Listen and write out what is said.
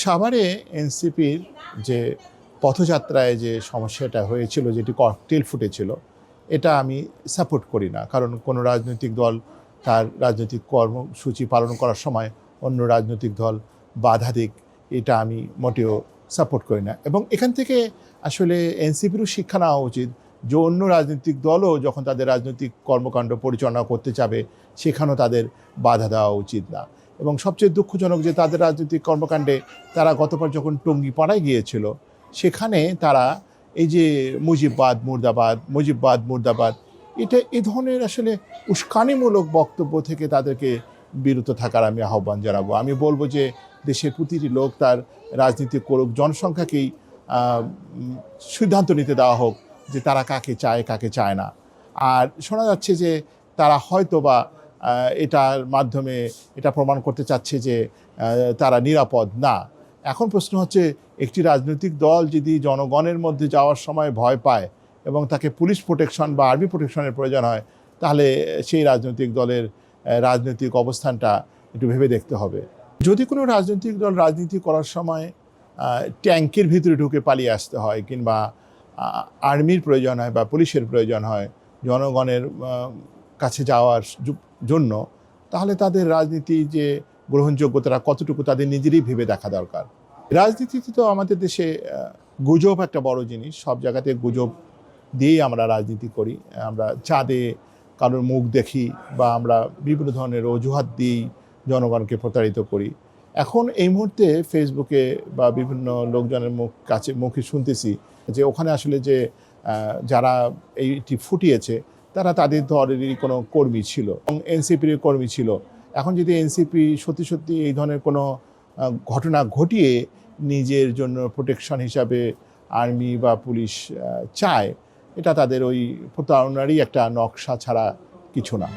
সাভারে এনসিপির যে পথযাত্রায় যে সমস্যাটা হয়েছিল, যেটি ককটেল ফুটেছিল, এটা আমি সাপোর্ট করি না। কারণ কোনো রাজনৈতিক দল তার রাজনৈতিক কর্মসূচি পালন করার সময় অন্য রাজনৈতিক দল বাধা দিক, এটা আমি মোটেও সাপোর্ট করি না। এবং এখান থেকে আসলে এনসিপিরও শিক্ষা নেওয়া উচিত যে অন্য রাজনৈতিক দলও যখন তাদের রাজনৈতিক কর্মকাণ্ড পরিচালনা করতে যাবে, সেখানেও তাদের বাধা দেওয়া উচিত না। এবং সবচেয়ে দুঃখজনক যে তাদের রাজনৈতিক কর্মকাণ্ডে তারা গতবার যখন টঙ্গীপাড়ায় গিয়েছিল, সেখানে তারা এই যে মুজিববাদ মুর্দাবাদ, মুজিববাদ মুর্দাবাদ, এটা এই ধরনের আসলে উস্কানিমূলক বক্তব্য থেকে তাদেরকে বিরত থাকার আমি আহ্বান জানাবো। আমি বলবো যে দেশের প্রতিটি লোক তার রাজনীতি করুক, জনসংখ্যাকেই সিদ্ধান্ত নিতে দেওয়া হোক যে তারা কাকে চায় কাকে চায় না। আর শোনা যাচ্ছে যে তারা হয়তো বা এটার মাধ্যমে এটা প্রমাণ করতে চাচ্ছে যে তারা নিরাপদ না। এখন প্রশ্ন হচ্ছে, একটি রাজনৈতিক দল যদি জনগণের মধ্যে যাওয়ার সময় ভয় পায় এবং তাকে পুলিশ প্রোটেকশন বা আর্মি প্রোটেকশনের প্রয়োজন হয়, তাহলে সেই রাজনৈতিক দলের রাজনৈতিক অবস্থানটা একটু ভেবে দেখতে হবে। যদি কোনো রাজনৈতিক দল রাজনীতি করার সময় ট্যাঙ্কের ভিতরে ঢুকে পালিয়ে আসতে হয়, কিংবা আর্মির প্রয়োজন হয় বা পুলিশের প্রয়োজন হয় জনগণের কাছে যাওয়ার জন্য, তাহলে তাদের রাজনীতি যে গ্রহণযোগ্যতা কতটুকু তাদের নিজেরই ভেবে দেখা দরকার। রাজনীতিতে তো আমাদের দেশে গুজব একটা বড় জিনিস। সব জায়গাতে গুজব দিয়েই আমরা রাজনীতি করি। আমরা চাঁদে কারোর মুখ দেখি বা আমরা বিভিন্ন ধরনের অজুহাত দিয়েই জনগণকে প্রতারিত করি। এখন এই মুহূর্তে ফেসবুকে বা বিভিন্ন লোকজনের মুখে শুনতেছি যে ওখানে আসলে যে যারা এইটি ফুটিয়েছে তারা তাদের দলেরই কোনো কর্মী ছিল এবং এনসিপির কর্মী ছিল। এখন যদি এনসিপি সত্যি সত্যি এই ধরনের কোনো ঘটনা ঘটিয়ে নিজের জন্য প্রোটেকশন হিসাবে আর্মি বা পুলিশ চায়, এটা তাদের ওই প্রতারণারই একটা নকশা ছাড়া কিছু না।